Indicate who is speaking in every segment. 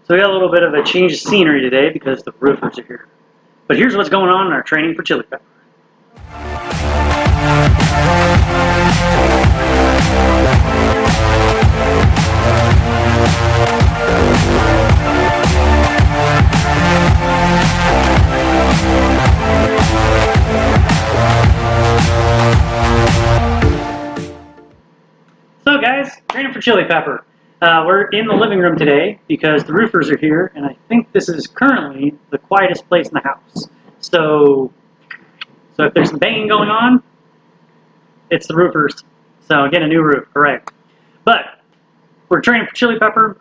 Speaker 1: So we got a little bit of a change of scenery today because the roofers are here. But here's what's going on in our training for chili pepper. So guys, training for chili pepper. We're in the living room today because the roofers are here, and I think this is currently the quietest place in the house. So if there's some banging going on, it's the roofers. So get a new roof, correct. But we're training for chili pepper,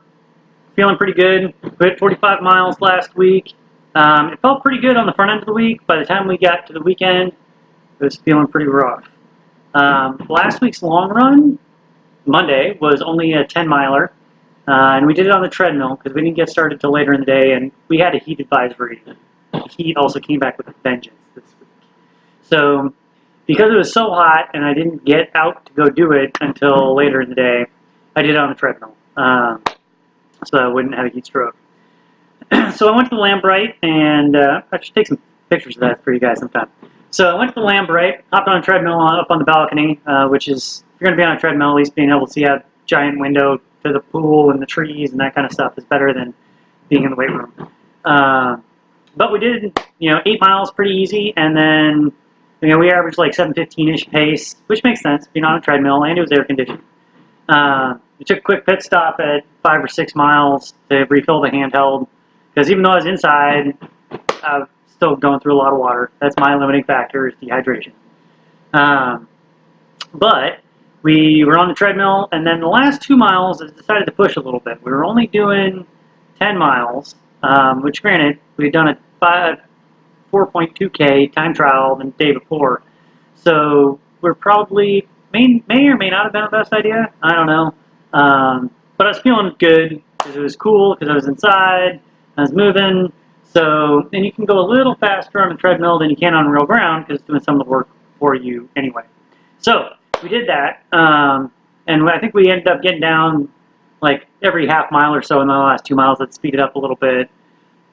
Speaker 1: feeling pretty good. We hit 45 miles last week. It felt pretty good on the front end of the week. By the time we got to the weekend, it was feeling pretty rough. Last week's long run, Monday, was only a 10-miler, and we did it on the treadmill because we didn't get started till later in the day, and we had a heat advisory. The heat also came back with a vengeance this week. So because it was so hot and I didn't get out to go do it until later in the day, I did it on the treadmill, so I wouldn't have a heat stroke. So I went to the Lambright, and I should take some pictures of that for you guys sometime. So I went to the Lambright, hopped on a treadmill up on the balcony, which is, if you're going to be on a treadmill, at least being able to see a giant window to the pool and the trees and that kind of stuff is better than being in the weight room. But we did, 8 miles pretty easy, and then, we averaged like 7:15-ish pace, which makes sense, being on a treadmill, and it was air conditioned. We took a quick pit stop at 5 or 6 miles to refill the handheld, because even though I was inside, I was still going through a lot of water. That's my limiting factor, is dehydration. But we were on the treadmill, and then the last 2 miles I decided to push a little bit. We were only doing 10 miles, which granted, we'd done a 4.2K time trial the day before. So we're probably, may or may not have been the best idea. I don't know. But I was feeling good because it was cool, because I was inside, I was moving. So, and you can go a little faster on a treadmill than you can on real ground because it's doing some of the work for you anyway. So we did that, and I think we ended up getting down like every half mile or so in the last 2 miles. Let's speed it up a little bit.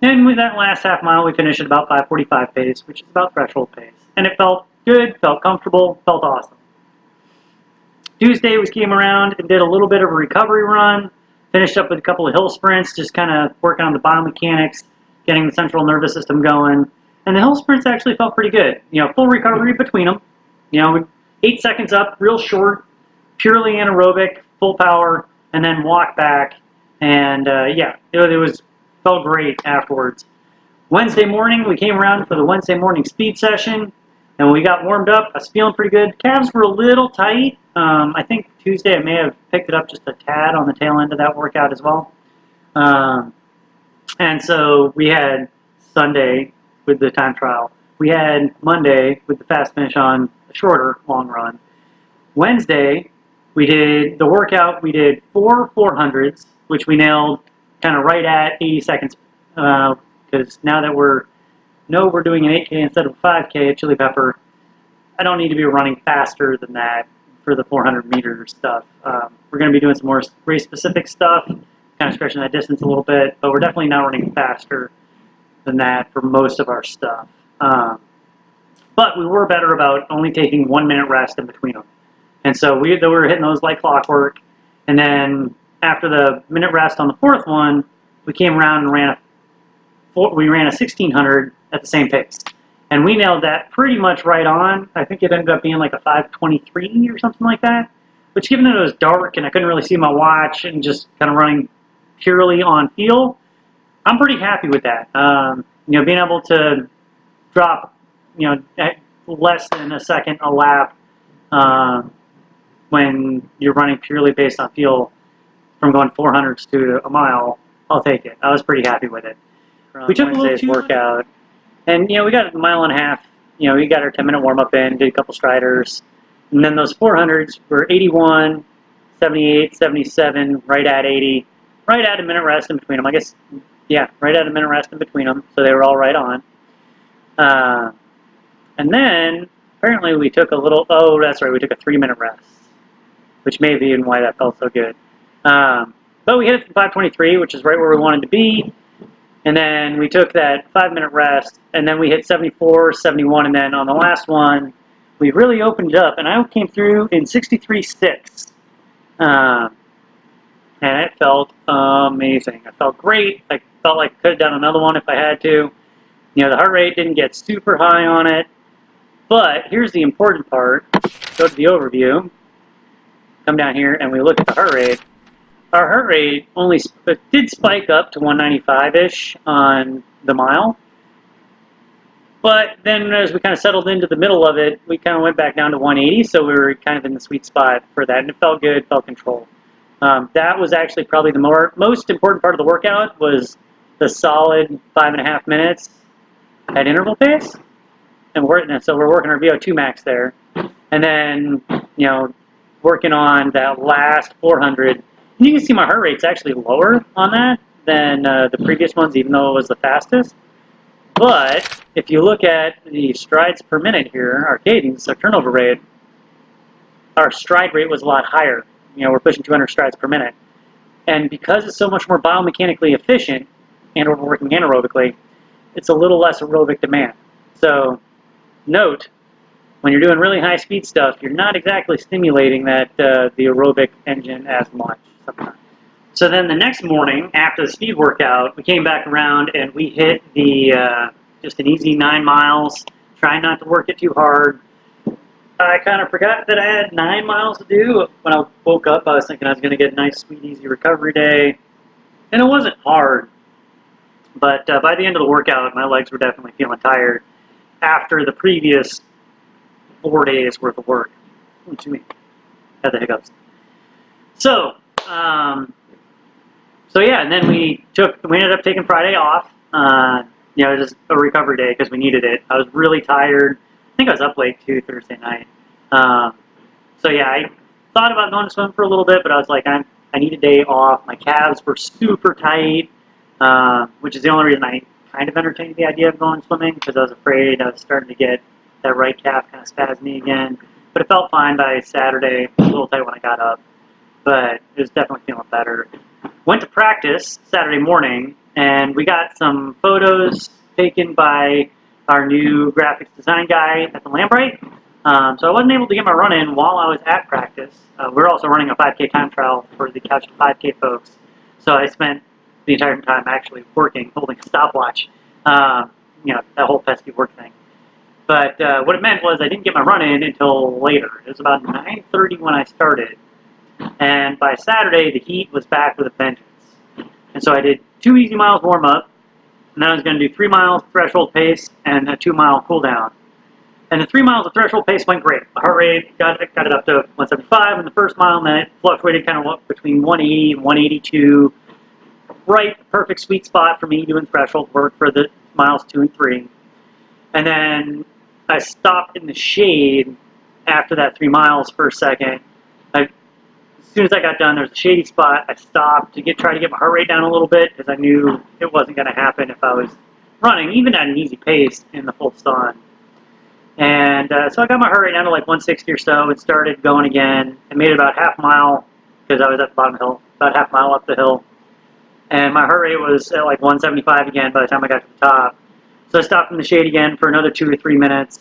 Speaker 1: And with that last half mile, we finished at about 5:45 pace, which is about threshold pace. And it felt good, felt comfortable, felt awesome. Tuesday, we came around and did a little bit of a recovery run, finished up with a couple of hill sprints, just kind of working on the biomechanics, getting the central nervous system going. And the hill sprints actually felt pretty good. Full recovery between them. 8 seconds up, real short, purely anaerobic, full power, and then walk back. And it felt great afterwards. Wednesday morning, we came around for the Wednesday morning speed session, and when we got warmed up, I was feeling pretty good. Calves were a little tight. I think Tuesday I may have picked it up just a tad on the tail end of that workout as well. And so we had Sunday with the time trial. We had Monday with the fast finish on a shorter long run. Wednesday, we did the workout. We did 4 400s, which we nailed kind of right at 80 seconds. Because now that we're doing an 8K instead of a 5K at Chili Pepper, I don't need to be running faster than that for the 400 meter stuff. We're going to be doing some more race-specific stuff, kind of stretching that distance a little bit, but we're definitely not running faster than that for most of our stuff. But we were better about only taking 1 minute rest in between them. And so we were hitting those like clockwork. And then after the minute rest on the fourth one, we came around and ran a 1600 at the same pace. And we nailed that pretty much right on. I think it ended up being like a 5:23 or something like that. Which, given that it was dark and I couldn't really see my watch and just kind of running purely on feel, I'm pretty happy with that. Being able to drop, less than a second a lap when you're running purely based on feel from going 400s to a mile, I'll take it. I was pretty happy with it. We took Wednesday's workout, and we got a mile and a half. We got our 10-minute warm-up in, did a couple striders, and then those 400s were 81, 78, 77, right at 80, right at a minute rest in between them. I guess, right at a minute rest in between them, so they were all right on. And then apparently we took we took a 3-minute rest, which may be why that felt so good. But we hit it from 523, which is right where we wanted to be. And then we took that 5-minute rest, and then we hit 74, 71, and then on the last one, we really opened it up, and I came through in 63.6. And it felt amazing. I felt great. I felt like I could have done another one if I had to. You know, the heart rate didn't get super high on it. But here's the important part. Go to the overview. Come down here, and we look at the heart rate. Our heart rate only did spike up to 195-ish on the mile. But then as we kind of settled into the middle of it, we kind of went back down to 180, so we were kind of in the sweet spot for that, and it felt good, felt controlled. That was actually probably the most important part of the workout, was the solid 5.5 minutes at interval pace. And so we're working our VO2 max there. And then, you know, working on that last 400. And you can see my heart rate's actually lower on that than the previous ones, even though it was the fastest. But if you look at the strides per minute here, our cadence, our turnover rate, our stride rate was a lot higher. You know, we're pushing 200 strides per minute. And because it's so much more biomechanically efficient, and we're working anaerobically, it's a little less aerobic demand. So note, when you're doing really high speed stuff, you're not exactly stimulating that the aerobic engine as much sometimes. So then the next morning, after the speed workout, we came back around and we hit the just an easy 9 miles, trying not to work it too hard. I kind of forgot that I had 9 miles to do. When I woke up, I was thinking I was going to get a nice, sweet, easy recovery day. And it wasn't hard. But by the end of the workout, my legs were definitely feeling tired after the previous 4 days worth of work. What you mean? Had the hiccups. So, yeah, and then we ended up taking Friday off. You know, just a recovery day because we needed it. I was really tired. I think I was up late too Thursday night. So yeah, I thought about going to swim for a little bit, but I was like, I need a day off. My calves were super tight, which is the only reason I kind of entertained the idea of going swimming, because I was afraid I was starting to get that right calf kind of spasming again. But it felt fine by Saturday. A little tight when I got up, but it was definitely feeling better. Went to practice Saturday morning, and we got some photos taken by our new graphics design guy at the Lambright. So I wasn't able to get my run in while I was at practice. We're also running a 5K time trial for the Couch to 5K folks. So I spent the entire time actually working, holding a stopwatch. You know, that whole pesky work thing. But what it meant was I didn't get my run in until later. It was about 9:30 when I started. And by Saturday, the heat was back with a vengeance. And so I did 2 easy miles warm up, and then I was going to do 3 miles threshold pace and a 2-mile cool down. And the 3 miles of threshold pace went great. The heart rate got it up to 175 in the first mile, and then it fluctuated kind of between 180 and 182. Right, perfect sweet spot for me doing threshold work for the miles 2 and 3. And then I stopped in the shade after that 3 miles for a second. As soon as I got done, there was a shady spot. I stopped to try to get my heart rate down a little bit, because I knew it wasn't going to happen if I was running, even at an easy pace, in the full sun. And so I got my heart rate down to like 160 or so and started going again. I made it about half mile, because I was at the bottom of the hill, about half mile up the hill. And my heart rate was at like 175 again by the time I got to the top. So I stopped in the shade again for another 2 or 3 minutes.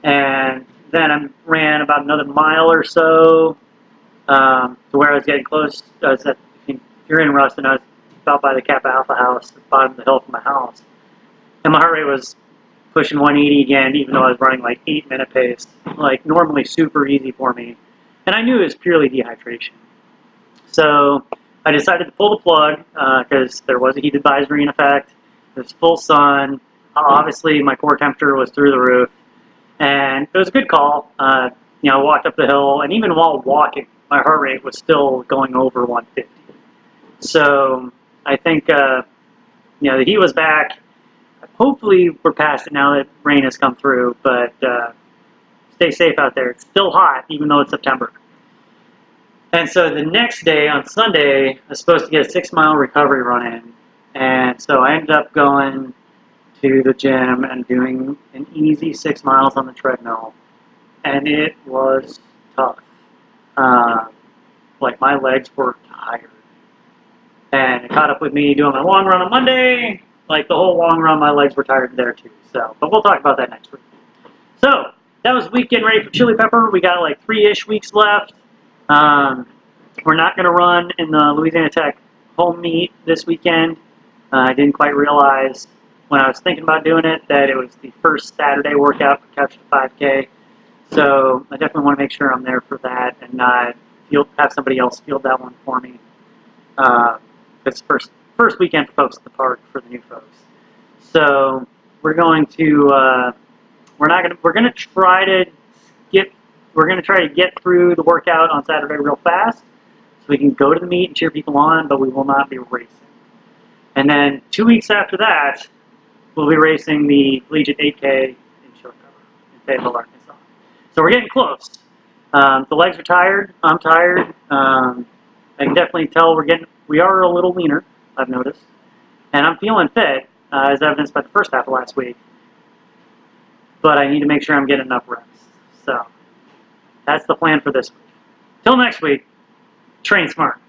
Speaker 1: And then I ran about another mile or so, to where I was getting close. If you're in Ruston, I was about by the Kappa Alpha house, at the bottom of the hill from my house. And my heart rate was pushing 180 again, even though I was running like 8-minute pace. Like normally super easy for me. And I knew it was purely dehydration. So I decided to pull the plug, because there was a heat advisory in effect. It was full sun. Obviously my core temperature was through the roof. And it was a good call. You know, I walked up the hill, and even while walking, my heart rate was still going over 150. So I think, you know, the heat was back. Hopefully we're past it now that rain has come through, but stay safe out there. It's still hot, even though it's September. And so the next day, on Sunday, I was supposed to get a 6-mile recovery run in. And so I ended up going to the gym and doing an easy 6 miles on the treadmill. And it was tough. Like, my legs were tired. And it caught up with me doing my long run on Monday. Like the whole long run, my legs were tired there too. So, but we'll talk about that next week. So that was weekend ready for Chili Pepper. We got like 3-ish weeks left. We're not going to run in the Louisiana Tech home meet this weekend. I didn't quite realize when I was thinking about doing it that it was the first Saturday workout for Couch to 5K. So I definitely want to make sure I'm there for that and not have somebody else field that one for me. It's first weekend for folks at the park for the new folks. So we're going to try to get through the workout on Saturday real fast, so we can go to the meet and cheer people on, but we will not be racing. And then 2 weeks after that, we'll be racing the Collegiate 8K in short cover in Fayetteville, Arkansas. So we're getting close. The legs are tired. I'm tired. I can definitely tell we are a little leaner, I've noticed. And I'm feeling fit, as evidenced by the first half of last week. But I need to make sure I'm getting enough reps. So that's the plan for this week. Till next week, train smart.